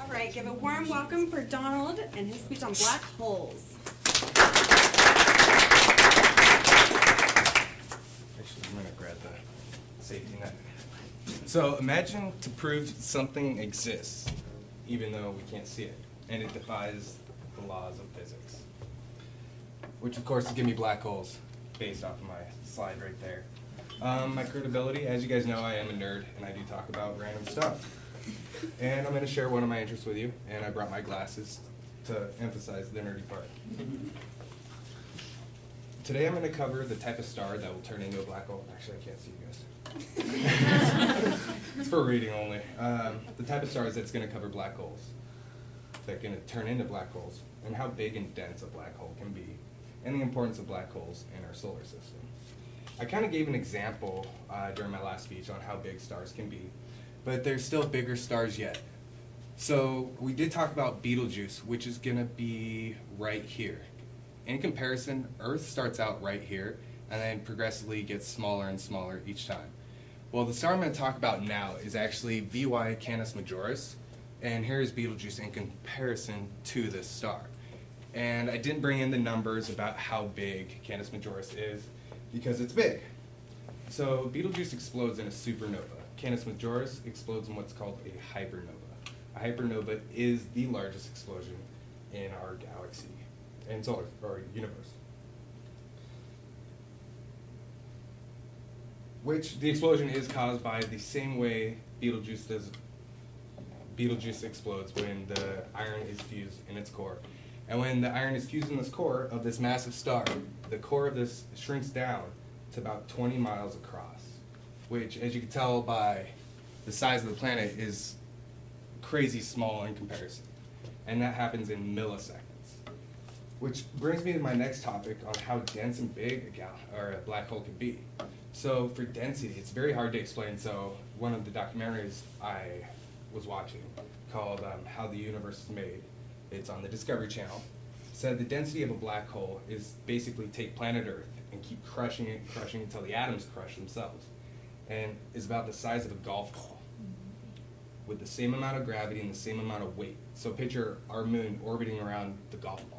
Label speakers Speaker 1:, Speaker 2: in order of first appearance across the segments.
Speaker 1: right, give a warm welcome for Donald and his speech on black holes.
Speaker 2: Actually, I'm gonna grab the safety net. So imagine to prove something exists, even though we can't see it, and it defies the laws of physics. Which of course is giving me black holes, based off of my slide right there. My credibility, as you guys know, I am a nerd, and I do talk about random stuff. And I'm gonna share one of my interests with you, and I brought my glasses to emphasize the nerdy part. Today I'm going to cover the type of star that will turn into a black hole. Actually, I can't see you guys. It's for reading only. The type of stars that's going to cover black holes, that are going to turn into black holes, and how big and dense a black hole can be, and the importance of black holes in our solar system. I kind of gave an example during my last speech on how big stars can be, but there's still bigger stars yet. So we did talk about Betelgeuse, which is going to be right here. In comparison, Earth starts out right here and then progressively gets smaller and smaller each time. Well, the star I'm going to talk about now is actually VY Canis Majoris, and here's Betelgeuse in comparison to this star. And I didn't bring in the numbers about how big Canis Majoris is because it's big. So Betelgeuse explodes in a supernova. Canis Majoris explodes in what's called a hypernova. A hypernova is the largest explosion in our galaxy. And solar, or universe. Which the explosion is caused by the same way Betelgeuse does. Betelgeuse explodes when the iron is fused in its core. And when the iron is fused in this core of this massive star, the core of this shrinks down to about 20 miles across. Which, as you can tell by the size of the planet, is crazy small in comparison. And that happens in milliseconds. Which brings me to my next topic on how dense and big a black hole can be. So for density, it's very hard to explain. So one of the documentaries I was watching called How the Universe is Made, it's on the Discovery Channel, said the density of a black hole is basically take planet Earth and keep crushing it until the atoms crush themselves. And is about the size of a golf ball with the same amount of gravity and the same amount of weight. So picture our moon orbiting around the golf ball.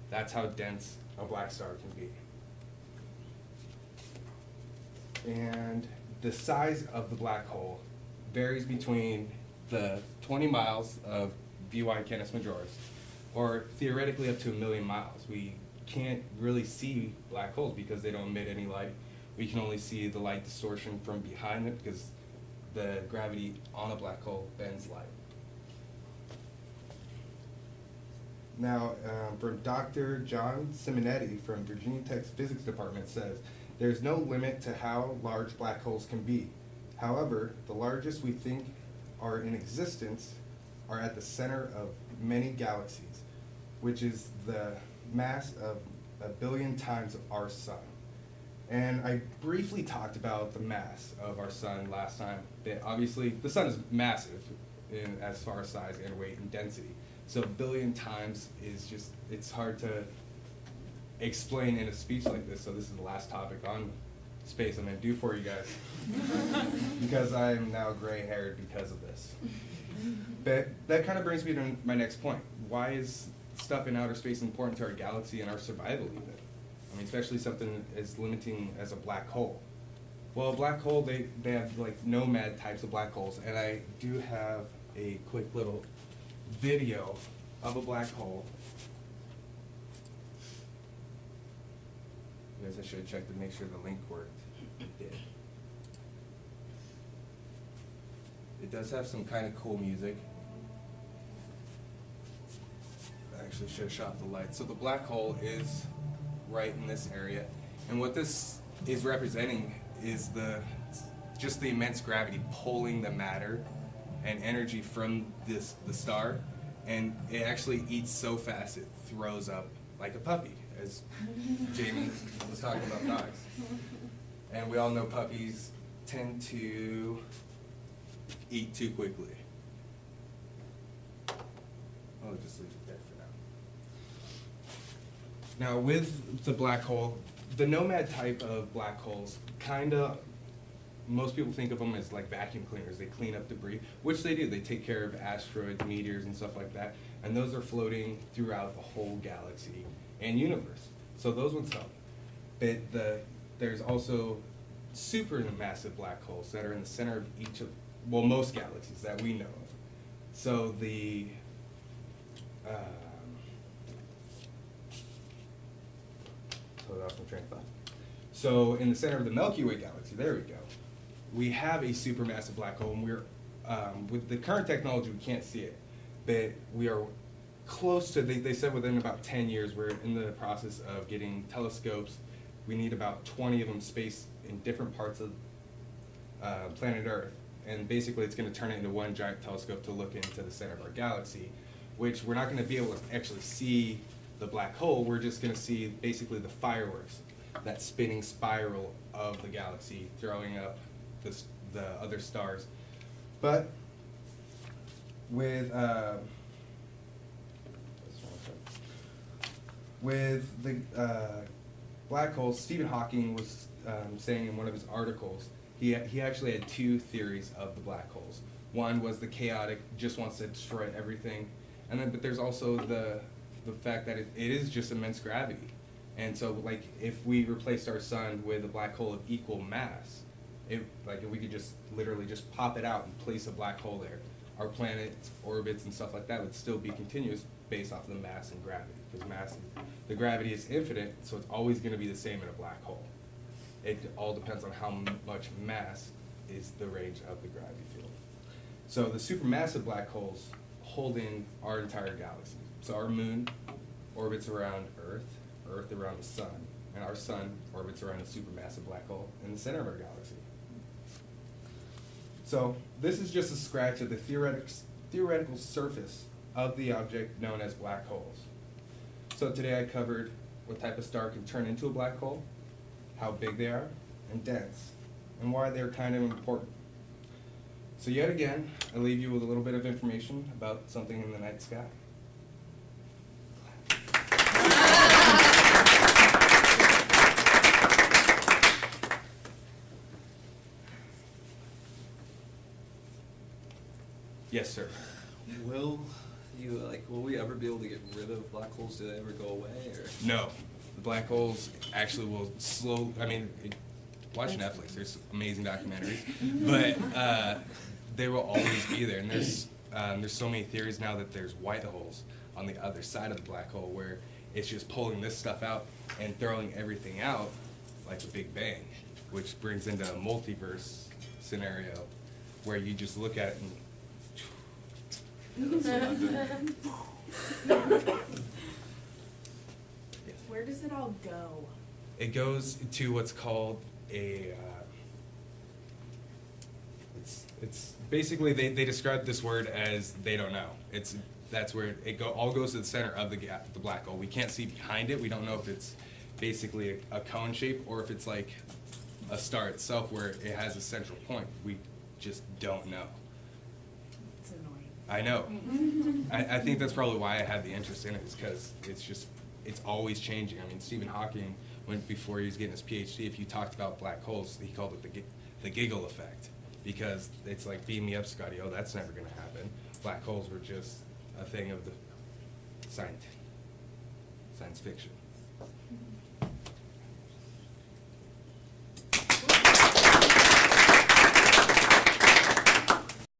Speaker 2: That's how dense a black star can be. And the size of the black hole varies between the 20 miles of VY Canis Majoris, or theoretically up to 1 million miles. We can't really see black holes because they don't emit any light. We can only see the light distortion from behind it because the gravity on a black hole bends light. Now, from Dr. John Simonetti from Virginia Tech's physics department says, there's no limit to how large black holes can be. However, the largest we think are in existence are at the center of many galaxies, which is the mass of 1 billion times of our sun. And I briefly talked about the mass of our sun last time. That obviously, the sun is massive as far as size and weight and density. So 1 billion times is just, it's hard to explain in a speech like this. So this is the last topic on space I'm going to do for you guys. Because I am now gray-haired because of this. But that kind of brings me to my next point. Why is stuff in outer space important to our galaxy and our survival even? I mean, especially something as limiting as a black hole. Well, a black hole, they have like nomad types of black holes. And I do have a quick little video of a black hole. I guess I should have checked to make sure the link worked. It did. It does have some kind of cool music. I actually should have shot the light. So the black hole is right in this area. And what this is representing is just the immense gravity pulling the matter and energy from the star, and it actually eats so fast it throws up like a puppy, as Jamie was talking about dogs. And we all know puppies tend to eat too quickly. I'll just leave it there for now. Now with the black hole, the nomad type of black holes kind of most people think of them as like vacuum cleaners. They clean up debris, which they do. They take care of asteroids, meteors, and stuff like that. And those are floating throughout the whole galaxy and universe. So those ones help. But there's also supermassive black holes that are in the center of each of, well, most galaxies that we know of. So the lost my train of thought. So in the center of the Milky Way galaxy, there we go, we have a supermassive black hole, and we're with the current technology we can't see it, but we are close to. They said within about 10 years we're in the process of getting telescopes. We need about 20 of them spaced in different parts of planet Earth, and basically it's going to turn it into one giant telescope to look into the center of our galaxy, which we're not going to be able to actually see the black hole. We're just going to see basically the fireworks, that spinning spiral of the galaxy throwing up the other stars. But with the black holes, Stephen Hawking was saying in one of his articles, he actually had two theories of the black holes. One was the chaotic, just wants to destroy everything, and then but there's also the fact that it is just immense gravity. And so, like, if we replaced our sun with a black hole of equal mass, if we could just literally just pop it out and place a black hole there, our planet's orbits and stuff like that would still be continuous based off of the mass and gravity. Because the gravity is infinite, so it's always going to be the same in a black hole. It all depends on how much mass is the range of the gravity field. So the supermassive black holes hold in our entire galaxy. So our moon orbits around Earth, Earth around the sun, and our sun orbits around a supermassive black hole in the center of our galaxy. So this is just a scratch of the theoretical surface of the object known as black holes. So today I covered what type of star can turn into a black hole, how big they are, and dense, and why they're kind of important. So yet again, I leave you with a little bit of information about something in the night sky. Yes, sir.
Speaker 3: Will we ever be able to get rid of black holes? Do they ever go away? Or?
Speaker 2: No. The black holes actually will watch Netflix, there's amazing documentaries, but they will always be there. And there's so many theories now that there's white holes on the other side of the black hole where it's just pulling this stuff out and throwing everything out like a Big Bang, which brings into a multiverse scenario where you just look at it and
Speaker 1: Where does it all go?
Speaker 2: it goes to what's called a it's basically they describe this word as they don't know. That's where it all goes to the center of the black hole. We can't see behind it. We don't know if it's basically a cone shape or if it's like a star itself where it has a central point. We just don't know.
Speaker 1: It's annoying.
Speaker 2: I know. I think that's probably why I had the interest in it, is because it's always changing. I mean, Stephen Hawking, before he was getting his PhD, if you talked about black holes, he called it the giggle effect, because it's like, beam me up, Scotty. Oh, that's never going to happen. Black holes were just a thing of the science fiction.